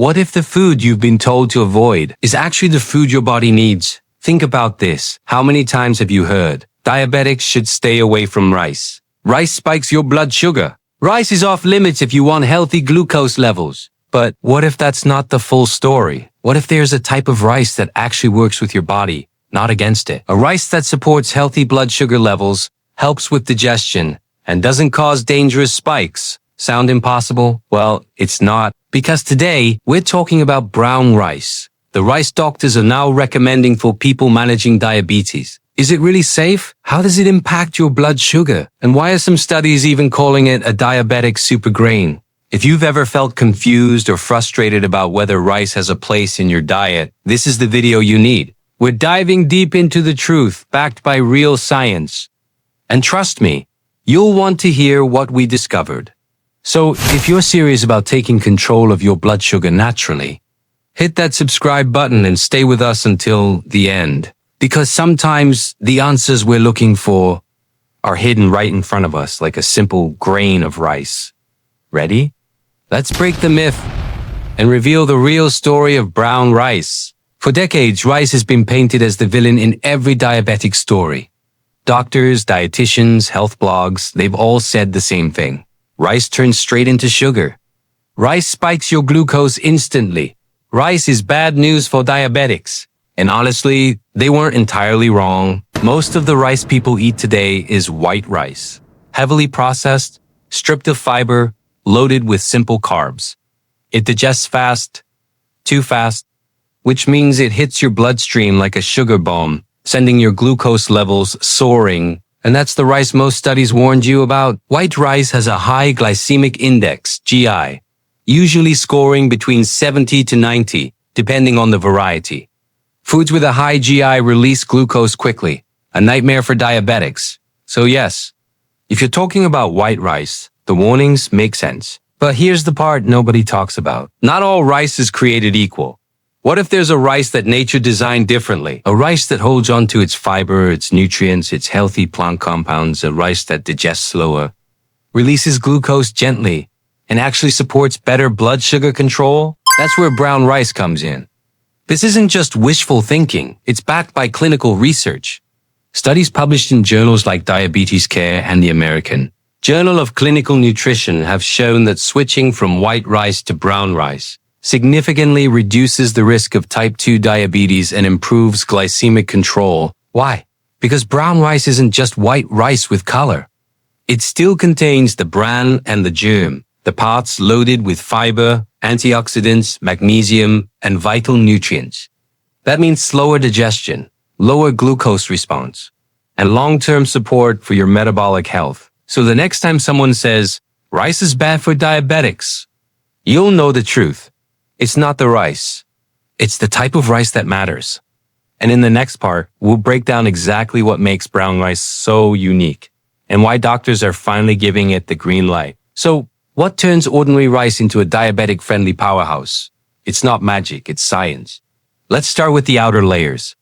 What if the food you've been told to avoid is actually the food your body needs? Think about this. How many times have you heard, diabetics should stay away from rice? Rice spikes your blood sugar. Rice is off limits if you want healthy glucose levels. But what if that's not the full story? What if there's a type of rice that actually works with your body, not against it? A rice that supports healthy blood sugar levels, helps with digestion, and doesn't cause dangerous spikes. Sound impossible? Well, it's not. Because today, we're talking about brown rice. The rice doctors are now recommending for people managing diabetes. Is it really safe? How does it impact your blood sugar? And why are some studies even calling it a diabetic supergrain? If you've ever felt confused or frustrated about whether rice has a place in your diet, this is the video you need. We're diving deep into the truth, backed by real science. And trust me, you'll want to hear what we discovered. So, if you're serious about taking control of your blood sugar naturally, hit that subscribe button and stay with us until the end. Because sometimes the answers we're looking for are hidden right in front of us, like a simple grain of rice. Ready? Let's break the myth and reveal the real story of brown rice. For decades, rice has been painted as the villain in every diabetic story. Doctors, dietitians, health blogs, they've all said the same thing. Rice turns straight into sugar. Rice spikes your glucose instantly. Rice is bad news for diabetics. And honestly, they weren't entirely wrong. Most of the rice people eat today is white rice. Heavily processed, stripped of fiber, loaded with simple carbs. It digests fast, too fast, which means it hits your bloodstream like a sugar bomb, sending your glucose levels soaring. And that's the rice most studies warned you about. White rice has a high glycemic index, GI, usually scoring between 70 to 90, depending on the variety. Foods with a high GI release glucose quickly, a nightmare for diabetics. So yes, if you're talking about white rice, the warnings make sense. But here's the part nobody talks about. Not all rice is created equal. What if there's a rice that nature designed differently? A rice that holds on to its fiber, its nutrients, its healthy plant compounds, a rice that digests slower, releases glucose gently, and actually supports better blood sugar control? That's where brown rice comes in. This isn't just wishful thinking. It's backed by clinical research. Studies published in journals like Diabetes Care and the American Journal of Clinical Nutrition have shown that switching from white rice to brown rice significantly reduces the risk of type 2 diabetes and improves glycemic control. Why? Because brown rice isn't just white rice with color. It still contains the bran and the germ, the parts loaded with fiber, antioxidants, magnesium, and vital nutrients. That means slower digestion, lower glucose response, and long-term support for your metabolic health. So the next time someone says, rice is bad for diabetics, you'll know the truth. It's not the rice. It's the type of rice that matters. And in the next part, we'll break down exactly what makes brown rice so unique and why doctors are finally giving it the green light. So, what turns ordinary rice into a diabetic-friendly powerhouse? It's not magic, it's science. Let's start with the outer layers.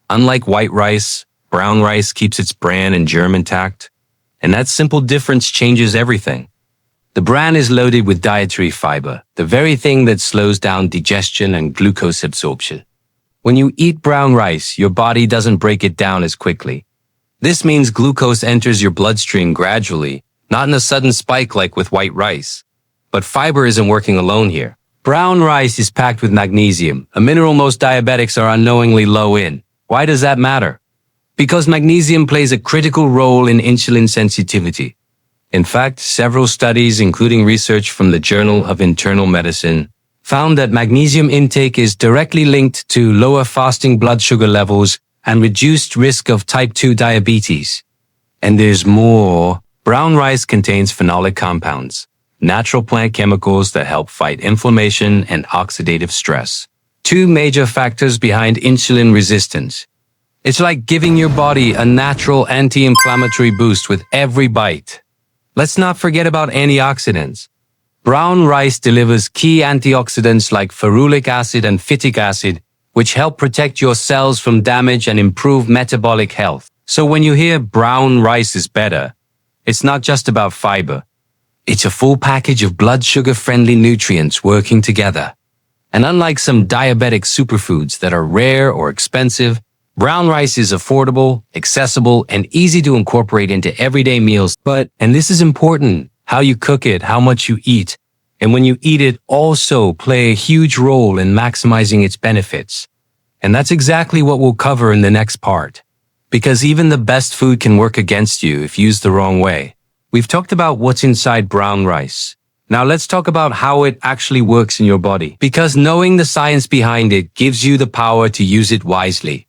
Unlike white rice, brown rice keeps its bran and germ intact. And that simple difference changes everything. The bran is loaded with dietary fiber, the very thing that slows down digestion and glucose absorption. When you eat brown rice, your body doesn't break it down as quickly. This means glucose enters your bloodstream gradually, not in a sudden spike like with white rice. But fiber isn't working alone here. Brown rice is packed with magnesium, a mineral most diabetics are unknowingly low in. Why does that matter? Because magnesium plays a critical role in insulin sensitivity. In fact, several studies, including research from the Journal of Internal Medicine, found that magnesium intake is directly linked to lower fasting blood sugar levels and reduced risk of type 2 diabetes. And there's more. Brown rice contains phenolic compounds, natural plant chemicals that help fight inflammation and oxidative stress. Two major factors behind insulin resistance. It's like giving your body a natural anti-inflammatory boost with every bite. Let's not forget about antioxidants. Brown rice delivers key antioxidants like ferulic acid and phytic acid, which help protect your cells from damage and improve metabolic health. So when you hear brown rice is better, it's not just about fiber. It's a full package of blood sugar-friendly nutrients working together. And unlike some diabetic superfoods that are rare or expensive, brown rice is affordable, accessible, and easy to incorporate into everyday meals. But, and this is important, how you cook it, how much you eat, and when you eat it also play a huge role in maximizing its benefits. And that's exactly what we'll cover in the next part. Because even the best food can work against you if used the wrong way. We've talked about what's inside brown rice. Now let's talk about how it actually works in your body. Because knowing the science behind it gives you the power to use it wisely.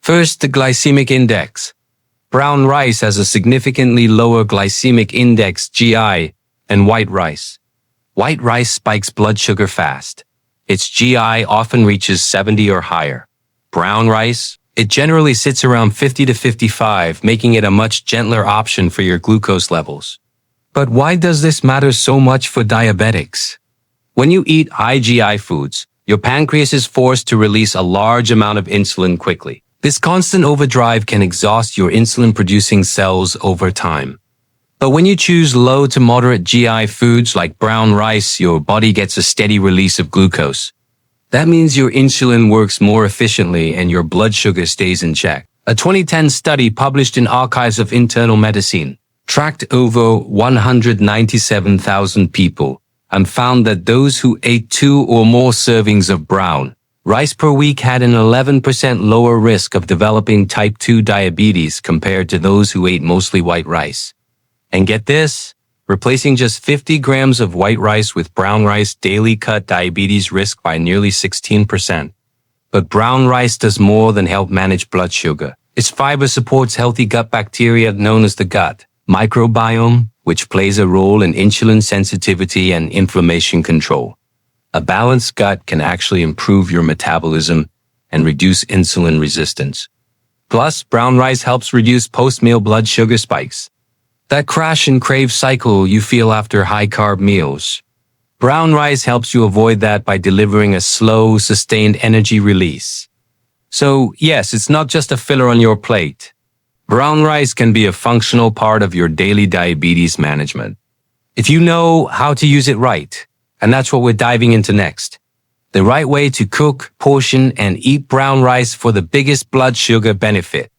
First, the glycemic index. Brown rice has a significantly lower glycemic index, GI, than white rice. White rice spikes blood sugar fast. Its GI often reaches 70 or higher. Brown rice, it generally sits around 50 to 55, making it a much gentler option for your glucose levels. But why does this matter so much for diabetics? When you eat high GI foods, your pancreas is forced to release a large amount of insulin quickly. This constant overdrive can exhaust your insulin-producing cells over time. But when you choose low to moderate GI foods like brown rice, your body gets a steady release of glucose. That means your insulin works more efficiently and your blood sugar stays in check. A 2010 study published in Archives of Internal Medicine tracked over 197,000 people and found that those who ate 2 or more servings of brown rice per week had an 11% lower risk of developing type 2 diabetes compared to those who ate mostly white rice. And get this, replacing just 50 grams of white rice with brown rice daily cut diabetes risk by nearly 16%. But brown rice does more than help manage blood sugar. Its fiber supports healthy gut bacteria known as the gut microbiome, which plays a role in insulin sensitivity and inflammation control. A balanced gut can actually improve your metabolism and reduce insulin resistance. Plus, brown rice helps reduce post-meal blood sugar spikes. That crash and crave cycle you feel after high-carb meals. Brown rice helps you avoid that by delivering a slow, sustained energy release. So, yes, it's not just a filler on your plate. Brown rice can be a functional part of your daily diabetes management. If you know how to use it right, and that's what we're diving into next. The right way to cook, portion, and eat brown rice for the biggest blood sugar benefit.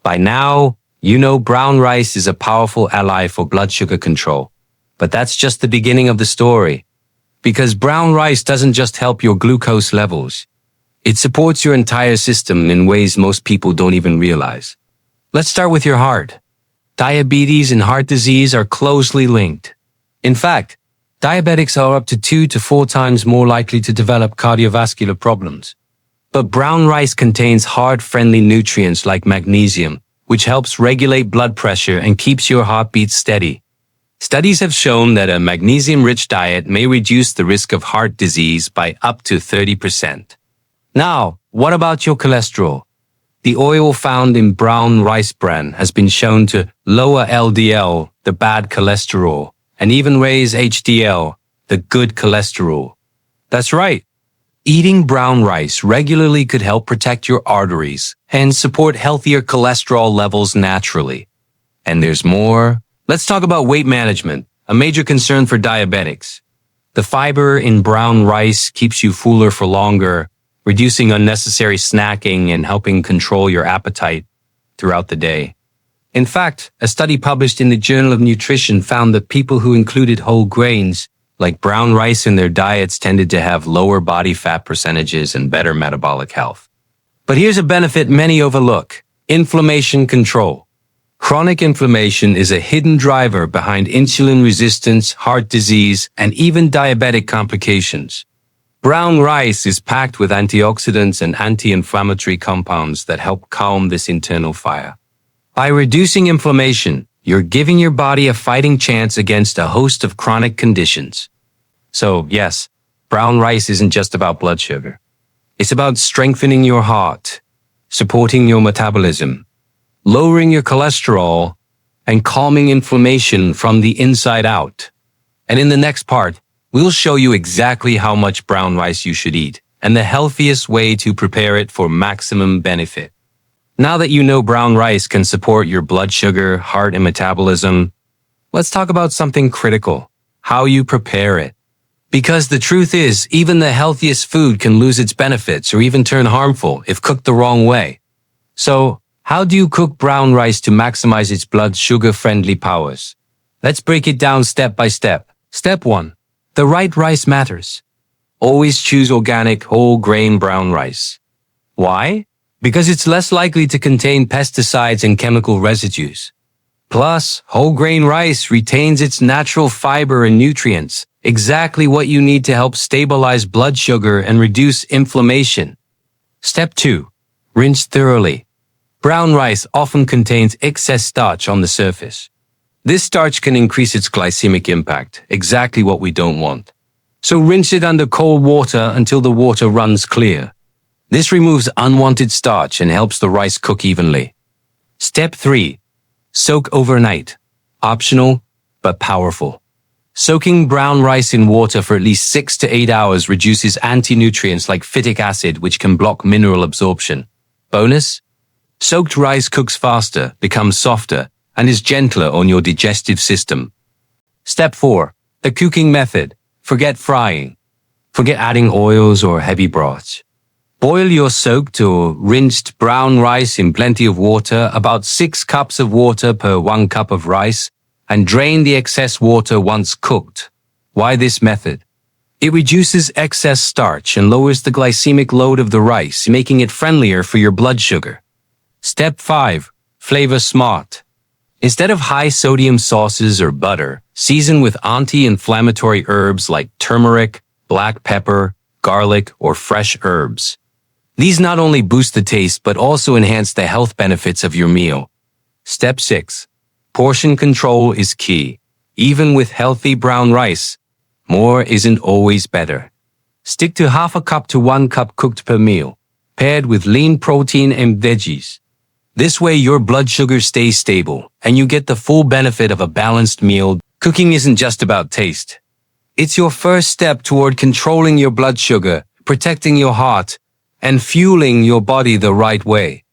By now, you know brown rice is a powerful ally for blood sugar control. But that's just the beginning of the story. Because brown rice doesn't just help your glucose levels. It supports your entire system in ways most people don't even realize. Let's start with your heart. Diabetes and heart disease are closely linked. In fact, diabetics are up to 2 to 4 times more likely to develop cardiovascular problems. But brown rice contains heart-friendly nutrients like magnesium, which helps regulate blood pressure and keeps your heartbeat steady. Studies have shown that a magnesium-rich diet may reduce the risk of heart disease by up to 30%. Now, what about your cholesterol? The oil found in brown rice bran has been shown to lower LDL, the bad cholesterol, and even raise HDL, the good cholesterol. That's right. Eating brown rice regularly could help protect your arteries and support healthier cholesterol levels naturally. And there's more. Let's talk about weight management, a major concern for diabetics. The fiber in brown rice keeps you fuller for longer, reducing unnecessary snacking and helping control your appetite throughout the day. In fact, a study published in the Journal of Nutrition found that people who included whole grains, like brown rice in their diets, tended to have lower body fat percentages and better metabolic health. But here's a benefit many overlook: inflammation control. Chronic inflammation is a hidden driver behind insulin resistance, heart disease, and even diabetic complications. Brown rice is packed with antioxidants and anti-inflammatory compounds that help calm this internal fire. By reducing inflammation, you're giving your body a fighting chance against a host of chronic conditions. So, yes, brown rice isn't just about blood sugar. It's about strengthening your heart, supporting your metabolism, lowering your cholesterol, and calming inflammation from the inside out. And in the next part, we'll show you exactly how much brown rice you should eat and the healthiest way to prepare it for maximum benefit. Now that you know brown rice can support your blood sugar, heart, and metabolism, let's talk about something critical: how you prepare it. Because the truth is, even the healthiest food can lose its benefits or even turn harmful if cooked the wrong way. So, how do you cook brown rice to maximize its blood sugar-friendly powers? Let's break it down step by step. Step 1. The right rice matters. Always choose organic, whole grain brown rice. Why? Because it's less likely to contain pesticides and chemical residues. Plus, whole grain rice retains its natural fiber and nutrients, exactly what you need to help stabilize blood sugar and reduce inflammation. Step 2. Rinse thoroughly. Brown rice often contains excess starch on the surface. This starch can increase its glycemic impact, exactly what we don't want. So rinse it under cold water until the water runs clear. This removes unwanted starch and helps the rice cook evenly. Step 3. Soak overnight. Optional, but powerful. Soaking brown rice in water for at least 6 to 8 hours reduces anti-nutrients like phytic acid, which can block mineral absorption. Bonus? Soaked rice cooks faster, becomes softer, and is gentler on your digestive system. Step 4. The cooking method. Forget frying. Forget adding oils or heavy broths. Boil your soaked or rinsed brown rice in plenty of water, about 6 cups of water per 1 cup of rice, and drain the excess water once cooked. Why this method? It reduces excess starch and lowers the glycemic load of the rice, making it friendlier for your blood sugar. Step 5. Flavor smart. Instead of high-sodium sauces or butter, season with anti-inflammatory herbs like turmeric, black pepper, garlic, or fresh herbs. These not only boost the taste but also enhance the health benefits of your meal. Step 6. Portion control is key. Even with healthy brown rice, more isn't always better. Stick to half a cup to 1 cup cooked per meal, paired with lean protein and veggies. This way your blood sugar stays stable and you get the full benefit of a balanced meal. Cooking isn't just about taste. It's your first step toward controlling your blood sugar, protecting your heart, and fueling your body the right way.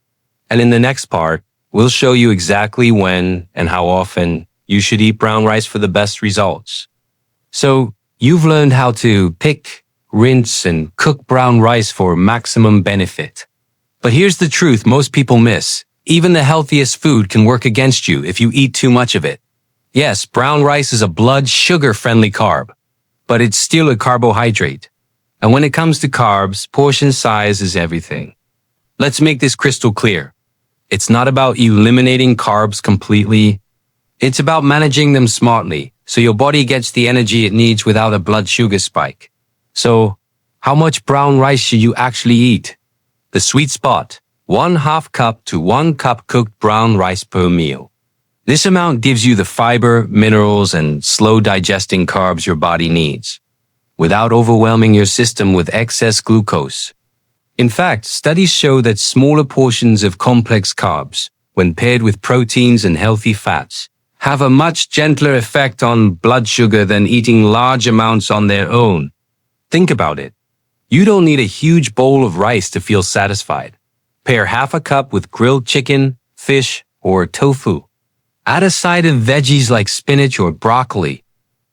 And in the next part, we'll show you exactly when and how often you should eat brown rice for the best results. So, you've learned how to pick, rinse, and cook brown rice for maximum benefit. But here's the truth most people miss. Even the healthiest food can work against you if you eat too much of it. Yes, brown rice is a blood sugar-friendly carb, but it's still a carbohydrate. And when it comes to carbs, portion size is everything. Let's make this crystal clear. It's not about eliminating carbs completely. It's about managing them smartly, so your body gets the energy it needs without a blood sugar spike. So, how much brown rice should you actually eat? The sweet spot. 1/2 cup to 1 cup cooked brown rice per meal. This amount gives you the fiber, minerals, and slow digesting carbs your body needs, without overwhelming your system with excess glucose. In fact, studies show that smaller portions of complex carbs, when paired with proteins and healthy fats, have a much gentler effect on blood sugar than eating large amounts on their own. Think about it. You don't need a huge bowl of rice to feel satisfied. Pair half a cup with grilled chicken, fish, or tofu. Add a side of veggies like spinach or broccoli,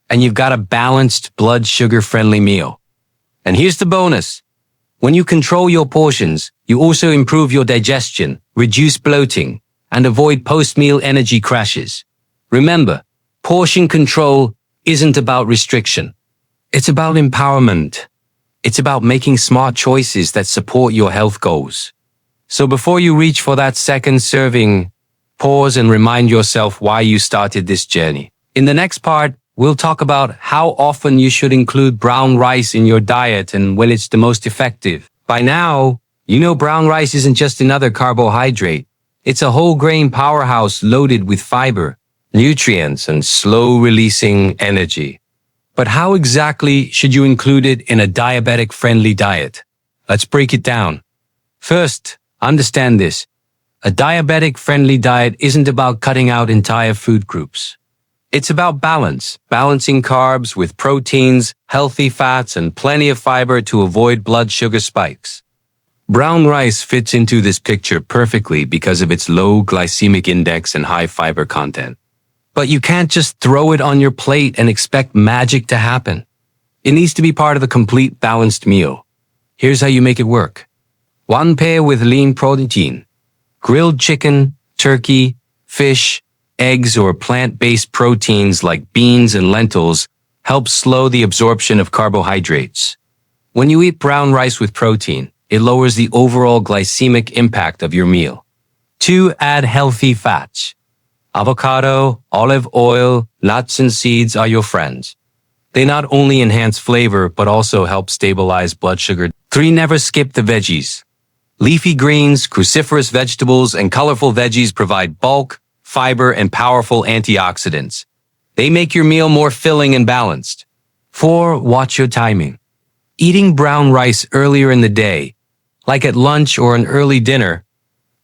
and you've got a balanced blood sugar-friendly meal. And here's the bonus. When you control your portions, you also improve your digestion, reduce bloating, and avoid post-meal energy crashes. Remember, portion control isn't about restriction. It's about empowerment. It's about making smart choices that support your health goals. So before you reach for that second serving, pause and remind yourself why you started this journey. In the next part, we'll talk about how often you should include brown rice in your diet and when it's the most effective. By now, you know brown rice isn't just another carbohydrate. It's a whole grain powerhouse loaded with fiber, nutrients, and slow-releasing energy. But how exactly should you include it in a diabetic-friendly diet? Let's break it down. First, understand this. A diabetic-friendly diet isn't about cutting out entire food groups. It's about balance, balancing carbs with proteins, healthy fats, and plenty of fiber to avoid blood sugar spikes. Brown rice fits into this picture perfectly because of its low glycemic index and high fiber content. But you can't just throw it on your plate and expect magic to happen. It needs to be part of the complete balanced meal. Here's how you make it work. One pair with lean protein. Grilled chicken, turkey, fish, eggs, or plant-based proteins like beans and lentils help slow the absorption of carbohydrates. When you eat brown rice with protein, it lowers the overall glycemic impact of your meal. 2. Add healthy fats. Avocado, olive oil, nuts and seeds are your friends. They not only enhance flavor, but also help stabilize blood sugar. 3. Never skip the veggies. Leafy greens, cruciferous vegetables, and colorful veggies provide bulk, fiber, and powerful antioxidants. They make your meal more filling and balanced. 4. Watch your timing. Eating brown rice earlier in the day, like at lunch or an early dinner,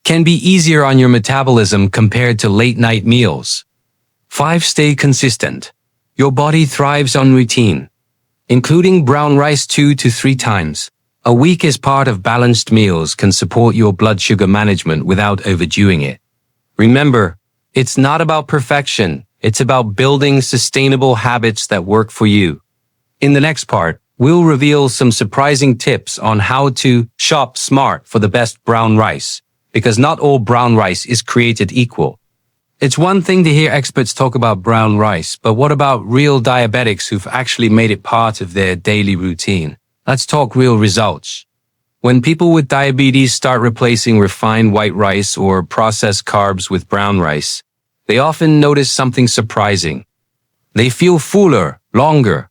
can be easier on your metabolism compared to late-night meals. 5. Stay consistent. Your body thrives on routine, including brown rice 2 to 3 times a week as part of balanced meals can support your blood sugar management without overdoing it. Remember, it's not about perfection. It's about building sustainable habits that work for you. In the next part, we'll reveal some surprising tips on how to shop smart for the best brown rice, because not all brown rice is created equal. It's one thing to hear experts talk about brown rice, but what about real diabetics who've actually made it part of their daily routine? Let's talk real results. When people with diabetes start replacing refined white rice or processed carbs with brown rice, they often notice something surprising. They feel fuller, longer.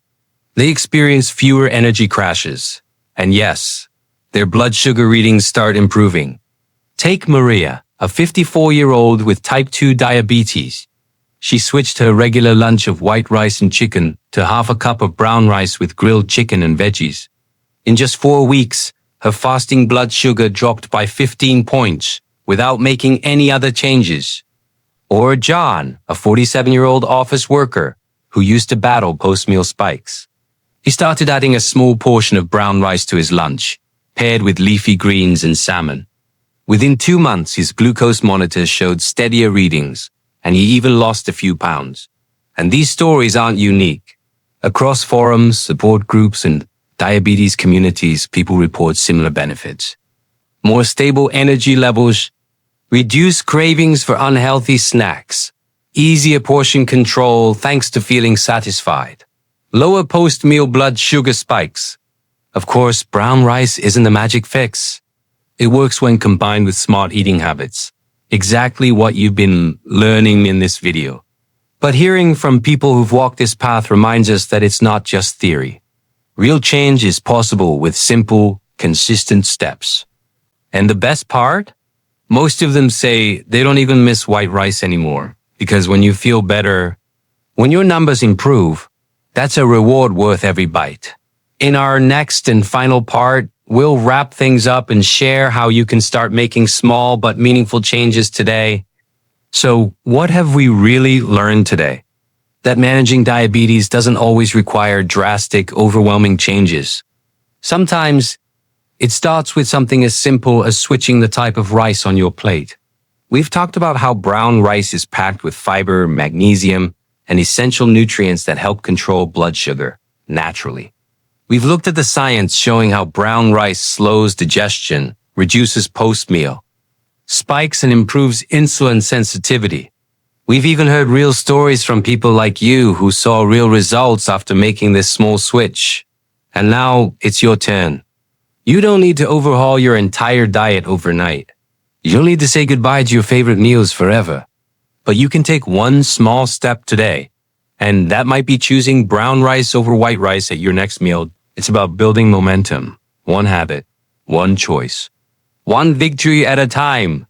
They experience fewer energy crashes. And yes, their blood sugar readings start improving. Take Maria, a 54-year-old with type 2 diabetes. She switched her regular lunch of white rice and chicken to half a cup of brown rice with grilled chicken and veggies. In just 4 weeks, her fasting blood sugar dropped by 15 points without making any other changes. Or John, a 47-year-old office worker who used to battle post-meal spikes. He started adding a small portion of brown rice to his lunch, paired with leafy greens and salmon. Within 2 months, his glucose monitor showed steadier readings, and he even lost a few pounds. And these stories aren't unique. Across forums, support groups, and diabetes communities, people report similar benefits. More stable energy levels, reduced cravings for unhealthy snacks, easier portion control thanks to feeling satisfied, lower post-meal blood sugar spikes. Of course, brown rice isn't the magic fix. It works when combined with smart eating habits. Exactly what you've been learning in this video. But hearing from people who've walked this path reminds us that it's not just theory. Real change is possible with simple, consistent steps. And the best part? Most of them say they don't even miss white rice anymore, because when you feel better, when your numbers improve, that's a reward worth every bite. In our next and final part, we'll wrap things up and share how you can start making small but meaningful changes today. So, what have we really learned today? That managing diabetes doesn't always require drastic, overwhelming changes. Sometimes, it starts with something as simple as switching the type of rice on your plate. We've talked about how brown rice is packed with fiber, magnesium, and essential nutrients that help control blood sugar naturally. We've looked at the science showing how brown rice slows digestion, reduces post-meal, spikes and improves insulin sensitivity. We've even heard real stories from people like you who saw real results after making this small switch. And now it's your turn. You don't need to overhaul your entire diet overnight. You don't need to say goodbye to your favorite meals forever. But you can take one small step today. And that might be choosing brown rice over white rice at your next meal. It's about building momentum. One habit, one choice, one victory at a time.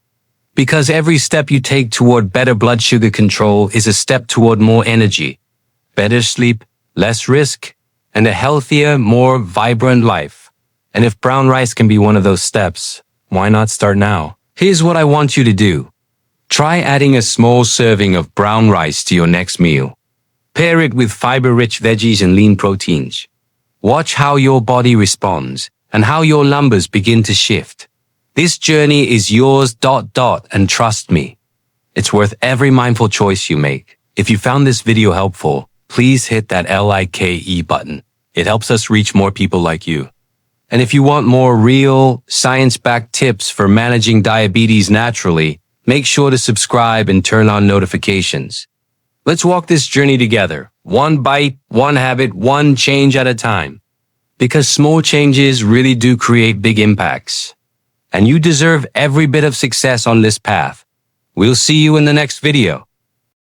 Because every step you take toward better blood sugar control is a step toward more energy, better sleep, less risk, and a healthier, more vibrant life. And if brown rice can be one of those steps, why not start now? Here's what I want you to do. Try adding a small serving of brown rice to your next meal. Pair it with fiber-rich veggies and lean proteins. Watch how your body responds and how your numbers begin to shift. This journey is yours, and trust me, it's worth every mindful choice you make. If you found this video helpful, please hit that like button. It helps us reach more people like you. And if you want more real, science-backed tips for managing diabetes naturally, make sure to subscribe and turn on notifications. Let's walk this journey together, one bite, one habit, one change at a time. Because small changes really do create big impacts. And you deserve every bit of success on this path. We'll see you in the next video.